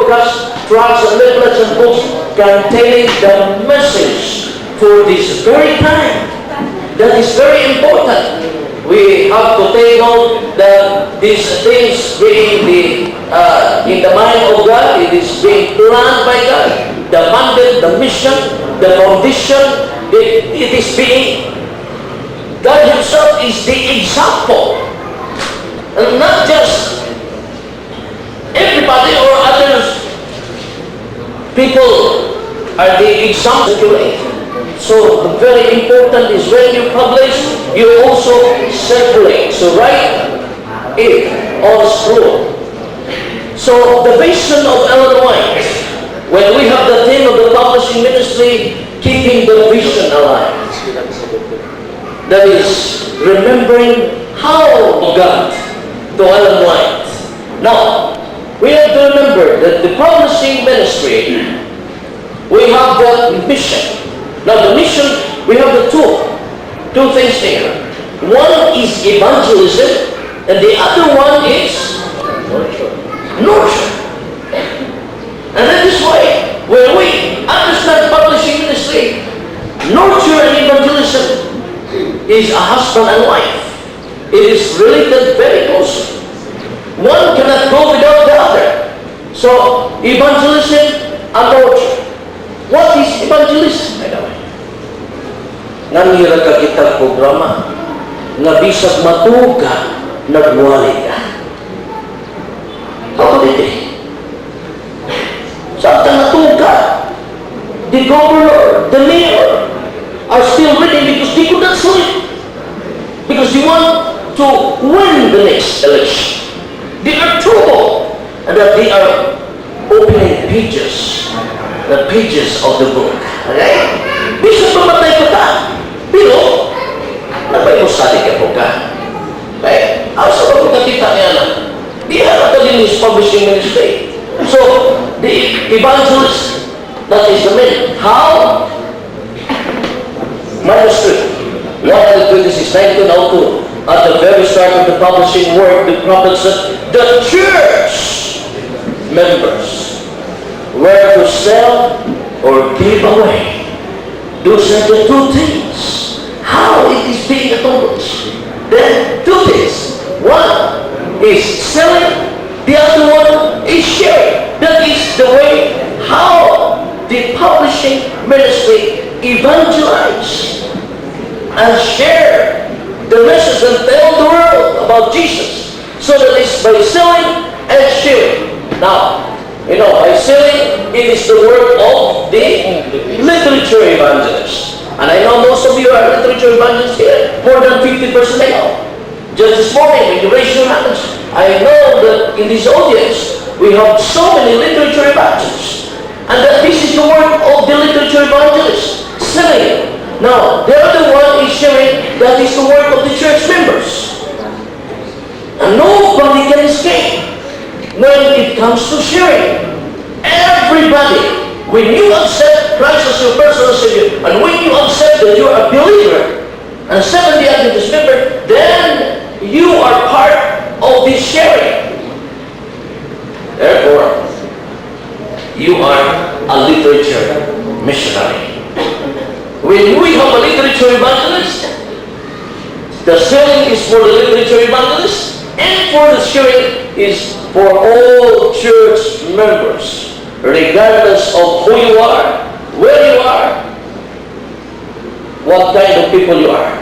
broadcast tracts and leaflets and books containing the message for this very time. That is very important. We have to take note that these things being in the mind of God, it is being planned by God. The mandate, the mission, the foundation, it is being, God Himself is the example. And not just everybody or others. People are the example. So very important is when you publish, you also circulate. So write it on scroll. So the vision of Ellen White, when we have the theme of the publishing ministry, keeping the vision alive. That is remembering how God to Ellen White. Now, we have to remember that the publishing ministry, we have the mission. Now the mission, we have the two things here. One is evangelism, and the other one is nurture. And that is why, when we understand publishing ministry, nurture and evangelism is a husband and wife. It is related very closely. One cannot go without the other. So, evangelism and nurture. What is evangelism, by the way? Nangira ka kita programa, nga bisag matuga, nagwali ka. How did it? Samtang natuga, the governor, the mayor, are still reading because they could not sleep. Because they want to win the next election. They are troubled, and that they are opening pages, the pages of the book. Okay? Bisa pamatay ko ta. Pero, nagpayusali ka po ka. Okay? Asa ba kung nakita niya na? Di harap din is publishing ministry. So, the evangelist, that is the man. How? Manuscript 126, 1902. At the very start of the publishing work, the prophet said, the church members were to sell or give away. Those are the two things. How it is being accomplished. Then two things. One is selling, the other one is sharing. That is the way how the publishing ministry evangelize and share the message and tell the world about Jesus. So that is by selling and sharing. Now, by selling, it is the work of the literature evangelist. And I know most of you are literature evangelists here. More than 50% I know. Just this morning, when you raise your hands, I know that in this audience, we have so many literature evangelists. And that this is the work of the literature evangelist. Selling. Now, the other one is sharing, that is the work of the church members. And nobody can escape when it comes to sharing. Everybody, when you accept Christ as your personal Savior, and when you accept that you are a believer, and Seventh-day Adventist member, then you are part of this sharing. Therefore, you are a literature missionary. When we have a literature evangelist, the selling is for the literature evangelist, and for the sharing is for all church members, regardless of who you are, where you are, what kind of people you are.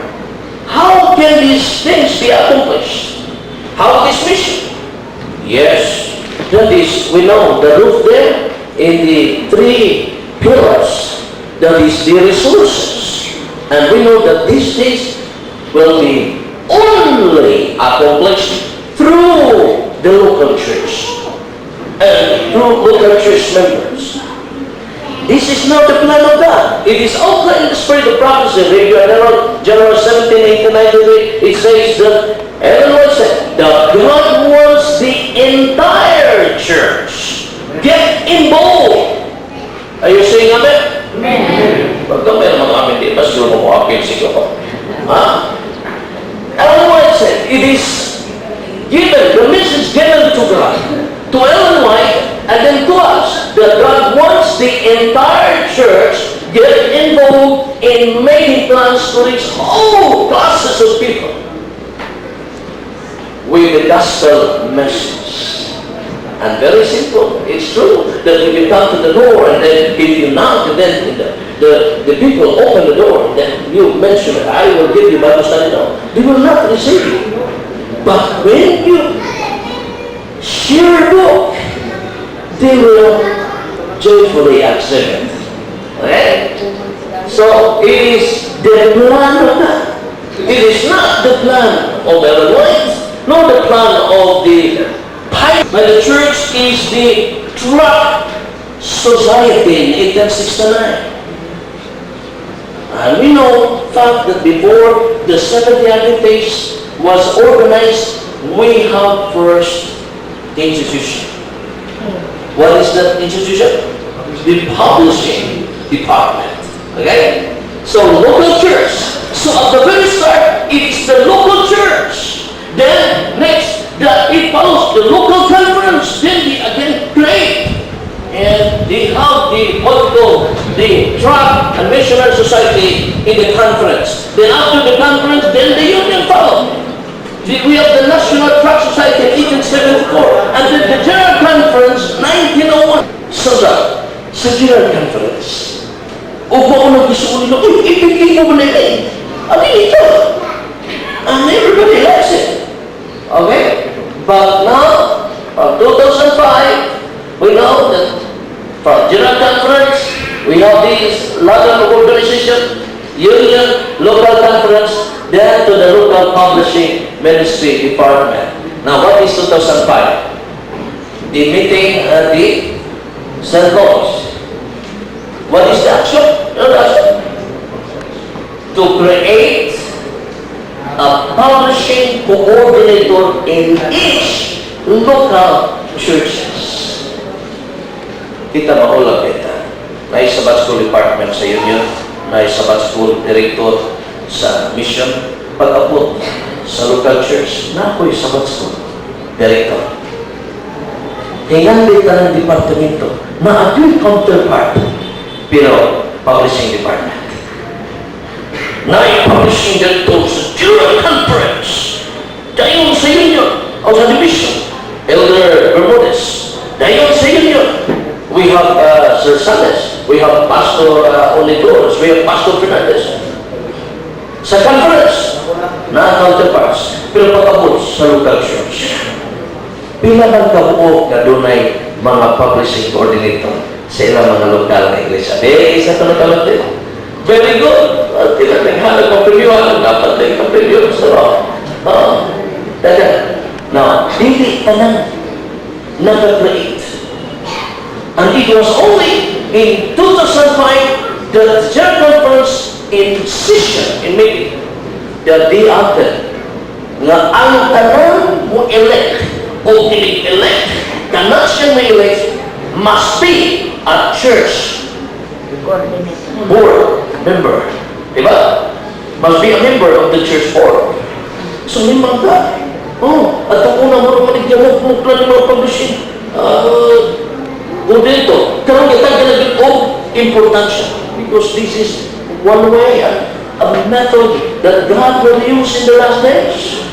How can these things be accomplished? How this mission? Yes, that is, we know the roof there in the three pillars. That is the resources. And we know that these things will be only accomplished through the local church and through local church members. This is not the plan of God. It is outlined in the spirit of prophecy. Read General 17, 18, 19, it says that everyone said that God wants the entire church. Get involved. Are you saying amen? Amen. Pagka may naman amin di, mas gulo mo akin siguro. Ellen White said, it is given, the message given to God, to Ellen White, and then to us. must the entire church get involved in making plans to reach all classes of people with the gospel message. And very simple. It's true that if you come to the door and then if you knock and then the people open the door, then you mention it, I will give you Bible study now. They will not receive you. But when you share a book, they will joyfully accept it. Okay? So it is the plan of God. It is not the plan of the Illinois, nor the plan of the pipe. But the church is the truck society in 1869. And we know fact that before the Seventh-day Adventist was organized, we have first institution. What is that institution? The publishing department. Okay? So local church. So at the very start, it's the local church. Then next, it follows the local conference. Then they again create. And they have the tract and missionary society in the conference. Then after the conference, then the union follows. We have the National Tract Society in 1874, and then the General Conference 1901. So sa General Conference, o kung ano gusto mo nila, ipigay mo ba nila eh? Abi ito. And everybody likes it. Okay? But now, from 2005, we know that from General Conference, we have these local organization, union, local conference, then to the local publishing ministry department. Now, what is 2005? The meeting at the St. Paul's. What is the action? To create a publishing coordinator in each local churches. Kita maulap kita. May Sabbath School Department sa union, may Sabbath School Director sa mission, pag-abot sa local church, na ako'y Sabbath School Director. Hinganlit na ng departamento na ako'y counterpart, pero publishing department. Na publishing director sa General Conference, dayon sa union, o sa division, Elder Bermudez, dayon sa union. We have Sir Sales, we have Pastor Olidores, we have Pastor Fernandez. Sa conference, na counterparts, pero pag-abot sa local church. Pila man kabuo na dunay mga publishing coordinator sa ilang mga lokal na iglesia. Isa ito na din. Very good. Tila naghanap ang premium, dapat na yung premium sa rock. Now, hindi pa na nag-create. And it was only in 2005 that the General Conference in session, in meeting, that they acted nga ang tanang mo elect o elect, kanan siya may elect, must be a church board member. Diba? Must be a member of the church board. So, limang ka. At ang unang mo manigyan mo plan mo publishing. O dito, karang kita ganagin o importansya. Because this is one way, a method that God will use in the last days.